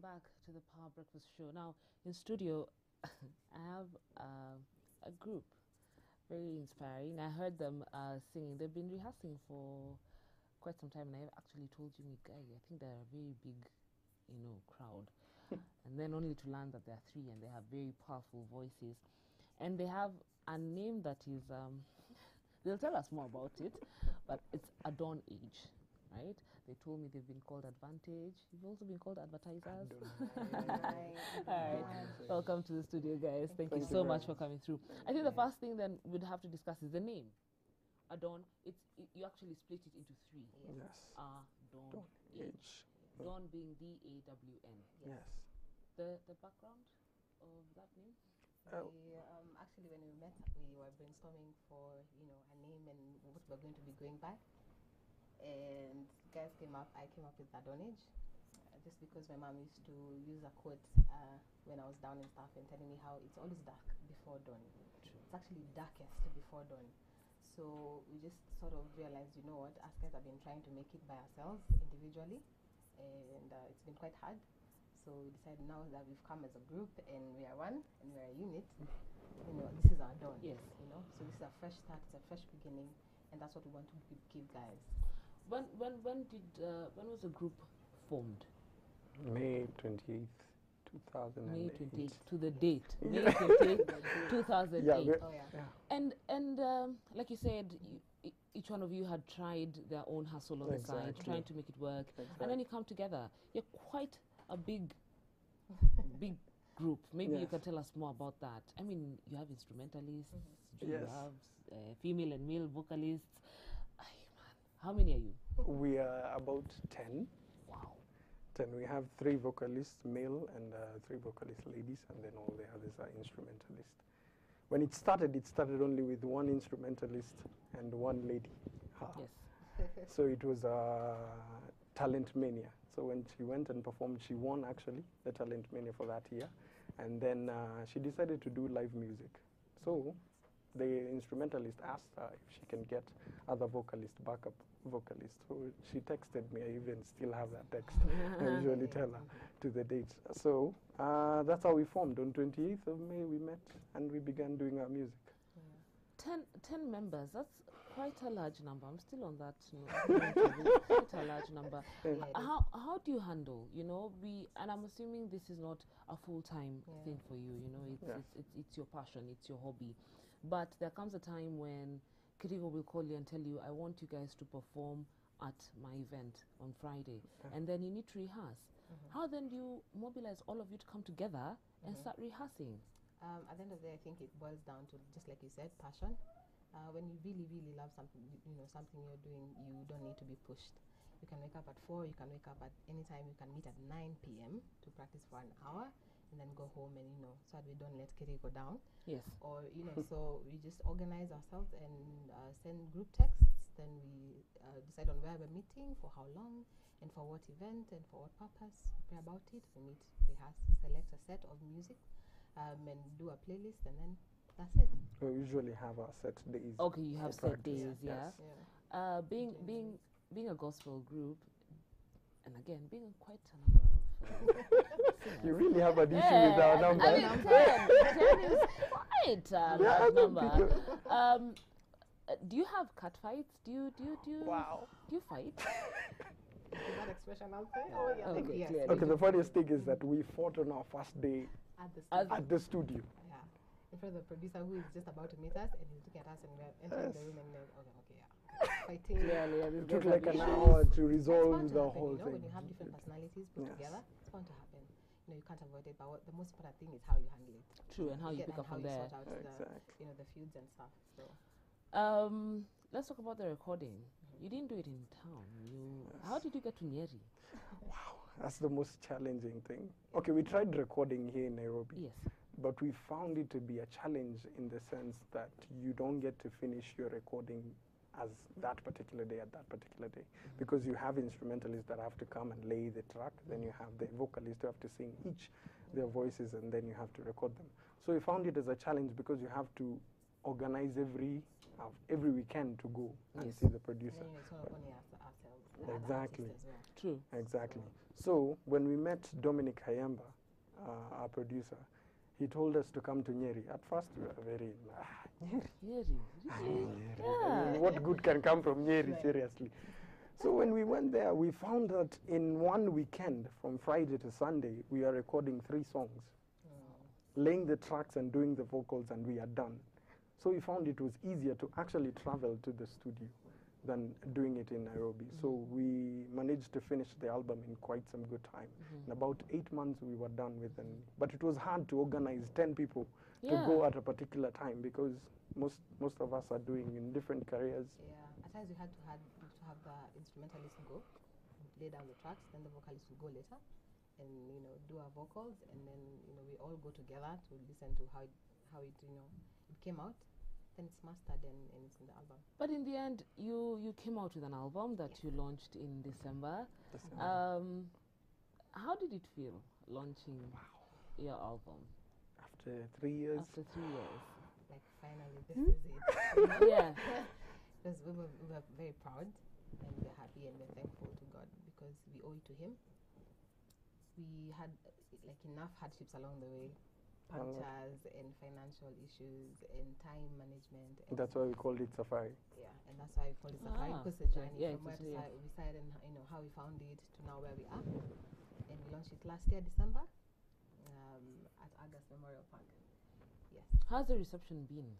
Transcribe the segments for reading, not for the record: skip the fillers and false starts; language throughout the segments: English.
welcome back to the Power Breakfast Show. Now, in studio, I have a group, very inspiring. I heard them singing. They've been rehearsing for quite some time, and I've actually told you, I think they're a very big, crowd. And then only to learn that they're three, and they have very powerful voices. And they have a name that is, they'll tell us more about it, but it's Adawnage. Right? They told me they've been called Advantage. You've also been called Advertisers. All right. Welcome to the studio, guys. Thank you so much for coming through. I think the first thing then we'd have to discuss is the name. Adawn. You actually split it into three. Yes. Adawnage. Dawn being D-A-W-N. Yes. The background of that name? Actually, when we met, we were brainstorming for a name and what we're going to be going by. And guys I came up with Adawnage, just because my mom used to use a quote when I was down and stuff, and telling me how it's always dark before dawn. True. It's actually darkest before dawn. So we just sort of realized, you know what, us guys have been trying to make it by ourselves individually, and it's been quite hard. So we decided now that we've come as a group and we are one and we're a unit, this is our dawn. Yes. So this is a fresh start, it's a fresh beginning, and that's what we want to give guys. When was the group formed? May 28th, 2008. May 28th, to the date. May 28th, 2008. Yeah, Oh yeah. And like you said, each one of you had tried their own hustle on the side, trying to make it work, and then you come together. You're quite a big group. Maybe you can tell us more about that. I mean, you have instrumentalists, you have female and male vocalists. How many are you? We are about 10. Wow. 10. We have 3 vocalists, male, and 3 vocalist ladies, and then all the others are instrumentalists. When it started only with 1 instrumentalist and 1 lady. Yes. So it was Talent Mania. So when she went and performed, she won actually the Talent Mania for that year. And then she decided to do live music. So the instrumentalist asked her if she can get other vocalists, backup vocalists. So she texted me. I even still have that text. I usually tell her to the date. So that's how we formed. On 28th of May we met and we began doing our music. 10 members, that's quite a large number. I'm still on that quite a large number. How do you handle, and I'm assuming this is not a full-time thing for you, it's your passion, it's your hobby. But there comes a time when Kirigo will call you and tell you, I want you guys to perform at my event on Friday. And then you need to rehearse. How then do you mobilize all of you to come together and start rehearsing? At the end of the day, I think it boils down to, just like you said, passion. When you really, really love something, something you're doing, you don't need to be pushed. You can wake up at 4, you can wake up at any time, you can meet at 9 p.m. to practice for an hour, and then go home and, so that we don't let Kiri go down. Yes. Or, so we just organize ourselves and send group texts. Then we decide on where we're meeting, for how long, and for what event, and for what purpose. We pray about it. We meet, rehearse, select a set of music, and do a playlist, and then that's it. We usually have our set days. Okay, you have set days, yes. Being a gospel group, and again, being quite a number of you really have an issue with our number. I mean, 10 is quite a large number. Do you have cat fights? Do you fight? Is that expression out there? Oh yeah. Okay, yes. Okay, the funniest thing is that we fought on our first day at the studio. Yeah. In front of the producer who is just about to meet us, and he's looking at us, and we're entering the room, and we're fighting. It took like an hour to resolve the whole thing. When you have different personalities put together, it's bound to happen. You can't avoid it, but the most important thing is how you handle it. True, and how you pick up from there. Sort out the feuds and stuff. So. Let's talk about the recording. You didn't do it in town. How did you get to Nyeri? Wow, that's the most challenging thing. Okay, we tried recording here in Nairobi. Yes. But we found it to be a challenge in the sense that you don't get to finish your recording as that particular day at that particular day, because you have instrumentalists that have to come and lay the track, then you have the vocalists who have to sing each their voices, and then you have to record them. So we found it as a challenge because you have to organize every weekend to go and see the producer. It's not only ourselves. the other Exactly. artists as well. True. Exactly. So when we met Dominic Hayamba, our producer, he told us to come to Nyeri. At first we were very, Nyeri. Really? Really? Nyeri. I mean, Yeah. what good can come from Nyeri, Right. seriously? So when we went there, we found that in one weekend, from Friday to Sunday, we are recording 3 songs, laying the tracks and doing the vocals, and we are done. So we found it was easier to actually travel to the studio than doing it in Nairobi. So we managed to finish the album in quite some good time. In about 8 months, we were done with it. But it was hard to organize 10 people to go at a particular time because most of us are doing in different careers. Yeah, at times we had to have the instrumentalist go, lay down the tracks, then the vocalist will go later, and do our vocals, and then we all go together to listen to how it it came out. Then it's mastered and it's in the album. But in the end, you came out with an album that you launched in December. How did it feel launching your album After 3 years. after 3 years? Like finally, this is it. Yeah. Because we were very proud and we're happy and we're thankful to God because we owe it to Him. We had like enough hardships along the way, punctures and financial issues and time management. And That's why we called it Safari. yeah, and that's why we call it Safari because the journey Yeah, from where exactly, yeah. we started and how we found it to now where we are. And we launched it last year, December, at August Memorial Park. Yes. How's the reception been?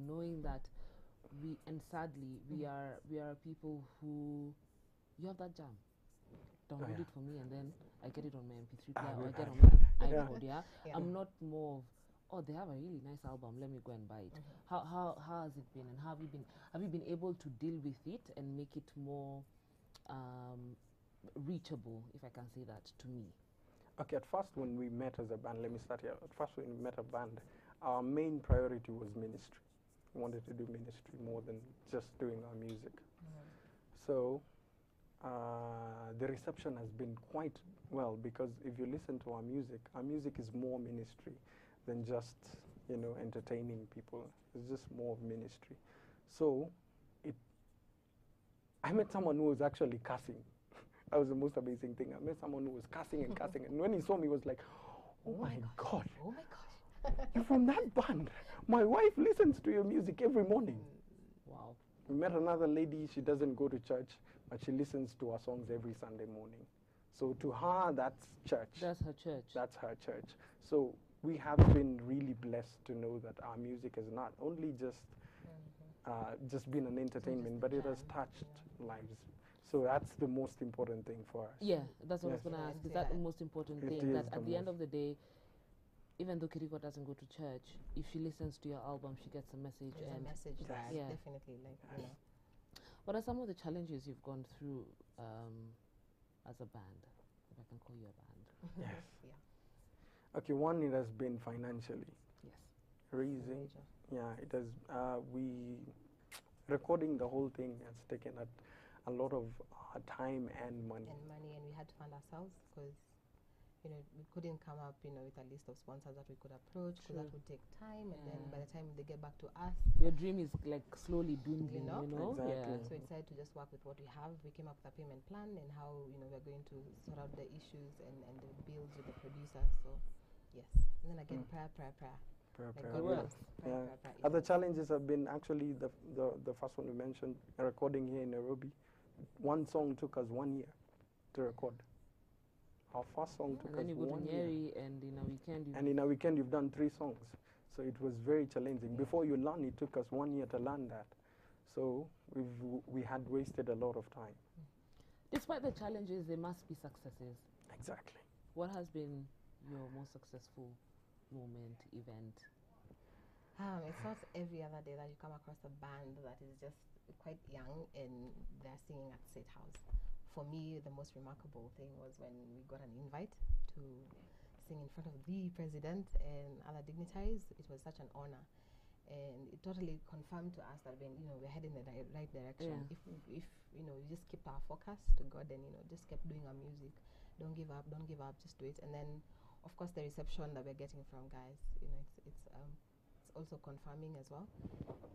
Knowing that sadly we are people who you have that jam. Download it for me and then I get it on my MP3 player or I get it on my iPod. Yeah. I'm not more of they have a really nice album. Let me go and buy it. How has it been, and have you been able to deal with it and make it more reachable, if I can say that, to me? Okay, at first when we met as a band, let me start here. At first when we met a band, our main priority was ministry. We wanted to do ministry more than just doing our music. So the reception has been quite well because if you listen to our music is more ministry than just entertaining people. It's just more of ministry. So I met someone who was actually cussing. That was the most amazing thing. I met someone who was cussing and cussing, and when he saw me, he was like, "Oh my God, Oh my gosh. you're from that band. My wife listens to your music every morning." Wow. We met another lady. She doesn't go to church, but she listens to our songs every Sunday morning. So to her, that's church. That's her church. That's her church. So we have been really blessed to know that our music has not only just been an entertainment, but it has touched lives. So that's the most important thing for us. Yeah, that's what I was Yes. going to ask. Is Yeah. that the most important It thing? is That the at the end most. of the day, even though Kiriko doesn't go to church, if she listens to your album, she gets a message. There's a And message there, Yeah. definitely. what are some of the challenges you've gone through as a band, if I can call you a band? Yes. Yeah. Okay, one, it has been financially. Yes. Raising, Major. yeah, it has. Recording the whole thing has taken a lot of time and money. And we had to fund ourselves because we couldn't come up with a list of sponsors that we could approach because that would take time, and then by the time they get back to us, Your dream is like slowly dwindling, Exactly. Yeah. so we decided to just work with what we have. We came up with a payment plan and how we're going to sort out the issues and the bills with the producer. So yes, and then again prayer. Like God Well, helps. Prayer. Other challenges have been actually the first one we mentioned, recording here in Nairobi. One song took us 1 year to record. Our first song took And then us you go to 1 year. Nyeri, and in a weekend you And in a weekend, you've done 3 songs. So it was very challenging. Before you learn, it took us 1 year to learn that. So we had wasted a lot of time. Despite the challenges, there must be successes. Exactly. What has been your most successful moment, event? It's not every other day that you come across a band that is just quite young and they're singing at State House. For me, the most remarkable thing was when we got an invite to sing in front of the president and other dignitaries. It was such an honor, and it totally confirmed to us that when we're heading in the right direction. Yeah. If you just kept our focus to God and just kept doing our music, don't give up, just do it. And then, of course, the reception that we're getting from guys, it's also confirming as well.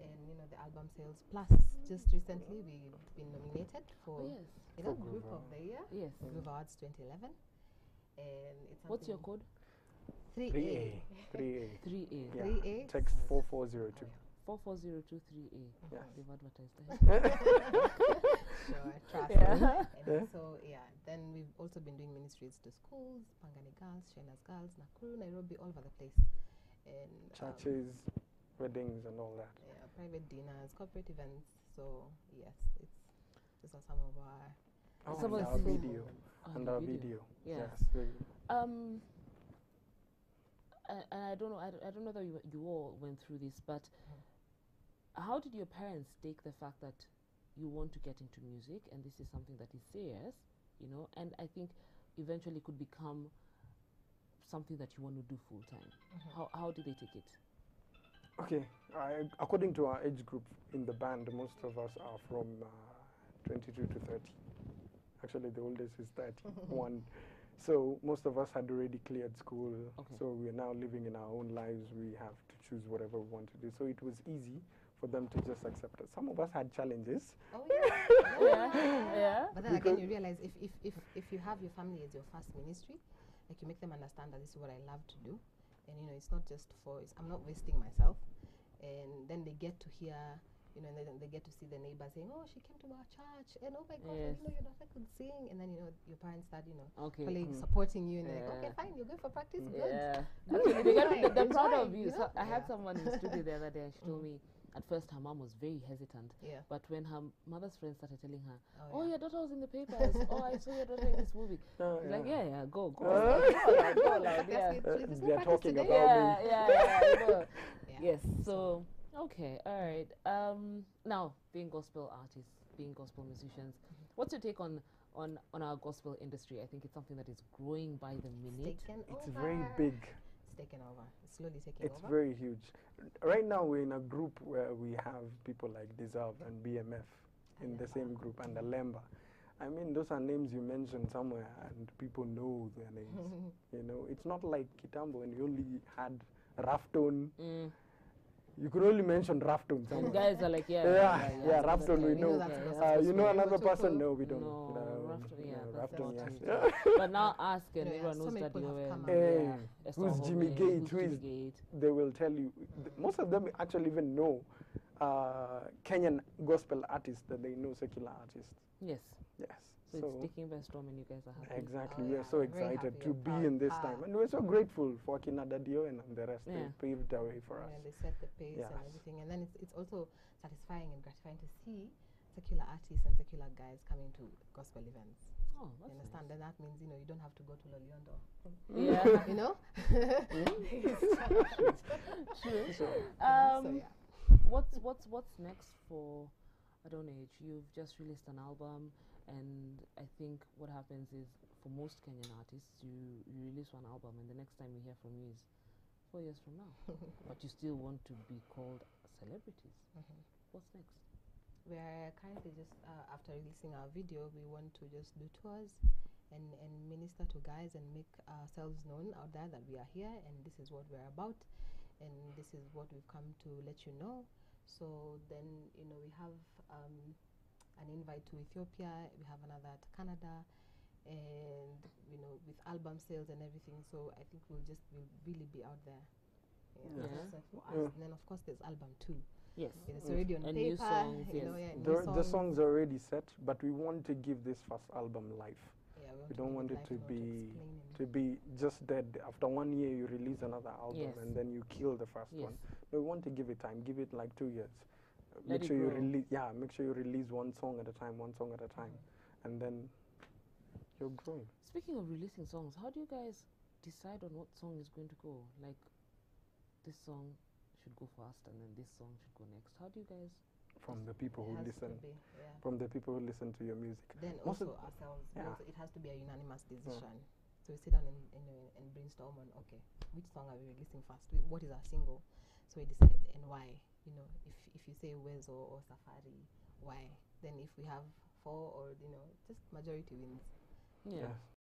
And the album sales. Plus, just recently we've been nominated for Oh, yes. For Group Groove of the Year, Yes. Groove Awards 2011. And it's What's your something- code? 3A. 3A. 3A. Yeah. 3A. Text 4402. 44023A. Yes. They've advertised that. Sure, trust Yeah. me. Yeah. And so then we've also been doing ministries to schools, Pangani Girls, Shainas Girls, Nakuru, Nairobi, all over the place. And Churches, weddings, and all that. private dinners, corporate events. So yes, these are some of our Oh, Some and of our the- video. Oh, And the our video. video. Yeah. Yes. Very. And I don't know. I don't know whether you all went through this, but how did your parents take the fact that you want to get into music and this is something that is serious, and I think eventually could become something that you want to do full time? How did they take it? Okay. According to our age group in the band, most of us are from 22 to 30. Actually, the oldest is 31. So most of us had already cleared school. Okay. So we are now living in our own lives. We have to choose whatever we want to do. So it was easy for them to just accept us. Some of us had challenges. Oh yeah. Yeah. But then again, you realize if you have your family as your first ministry, like you make them understand that this is what I love to do, and it's not just I'm not wasting myself, and then they get to hear, and then they get to see the neighbors saying, oh, she came to our church, and oh my God, Yes. your daughter could sing, and then your parents start Okay. supporting you, and they're like, Yeah. okay, fine, you're going for practice, good. Yeah. Good. Actually, they're Enjoy, proud of you. you know? So I had Yeah. someone in studio the other day. She told me at first her mom was very hesitant, Yeah. but when her mother's friends started telling her, Oh, yeah. your daughter was in the papers. Oh, I saw your daughter in this movie. Oh, She's like, yeah, go Uh, loud, yeah. That's it. There's no They're practice talking today. about Yeah. Yeah. Yes. So, okay, all right. Now, being gospel artists, being gospel musicians, what's your take on our gospel industry? I think it's something that is growing by the minute. Taken it's over. very big. It's taken over. It's slowly taking It's over. very huge. Right now, we're in a group where we have people like Deserve and BMF in the same group, and Alemba. I mean, those are names you mentioned somewhere, and people know their names. It's not like Kitambo, and you only had Rafton. You could only mention Rafton somewhere. Guys are like, Yeah, that's Rafton, we good. know. that's You know good. another Too person? cool. No, we don't. No, Rafton, yeah, no, that's Rafton, not yes. true. But now ask, and Yeah, everyone so knows many that people you have were. come up. Hey, Esther who's Jimmy Home, Gate? who's Who Jimmy is- Gate? They will tell you. Most of them actually even know Kenyan gospel artists that they know secular artists. Yes. Yes. So, it's taking by storm, and you guys are happy. Exactly. Oh, We are yeah, so I'm very excited happy to and be proud. in this time. And we're so grateful for Akina Dadio and the rest. Yeah. They paved the way for us. And they set the pace Yes. and everything. And then it's also satisfying and gratifying to see secular artists and secular guys coming to gospel events. Oh, You that's understand? Then that means, you don't have to go to Loliondo. Yeah. You know? True. So, Um, yeah. What's next for Adawnage? You've just released an album, and I think what happens is for most Kenyan artists, you release one album, and the next time we hear from you is 4 years from now. But you still want to be called celebrities. What's next? We're currently just, after releasing our video, we want to just do tours and minister to guys and make ourselves known out there that we are here and this is what we're about and this is what we've come to let you know. So then, we have an invite to Ethiopia, we have another to Canada, and, with album sales and everything. So I think we'll really be out there. Yeah. So for us. Yeah. And then, of course, there's album 2. Yes. It's already on And paper. new songs, you yes. know, yeah, new The songs. songs are already set, but we want to give this first album life. Yeah, We to don't give want it life to and be explain to be just dead. After 1 year, you release another album, Yes. and then you kill the first Yes. one. No, we want to give it time. Give it like 2 years. Let Make it sure you grow. release. Yeah, make sure you release one song at a time, and then you're growing. Speaking of releasing songs, how do you guys decide on what song is going to go? Like, this song should go first, and then this song should go next. How do you guys? From the people It who has listen, to be, yeah. from the people who listen to your music. Then Most also of- ourselves, yeah. it has to be a unanimous decision. So we sit down and brainstorm on, okay, which song are we releasing first? What is our single? So we decide, and why? If you say Wez or Safari, why? Then if we have 4 or, just majority wins. Yeah. Yes.